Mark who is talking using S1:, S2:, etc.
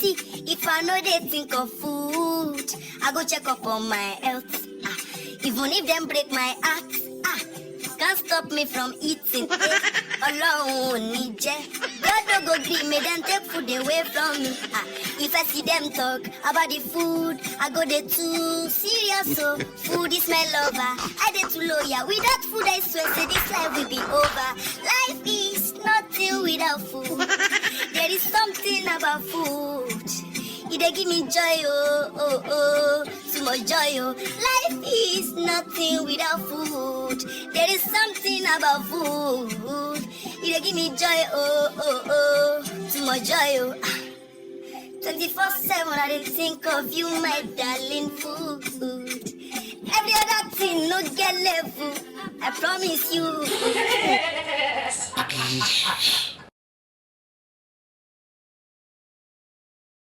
S1: See, if I know they think of food, I go check up on my health. Even if them break my heart, can't stop me from eating. Alone, need God don't go green me, then take food away from me. If I see them talk about the food, I go there too serious. So food is my lover. I dey too loyal. Without food, I swear, say this life will be over. Life is nothing without food. There is something about food. It dey give me joy, too much joy, Life is nothing without food. There is something about food. It dey give me joy, too much joy, 24/7 I dey think of you, my darling food. Every other thing no get level, I promise you.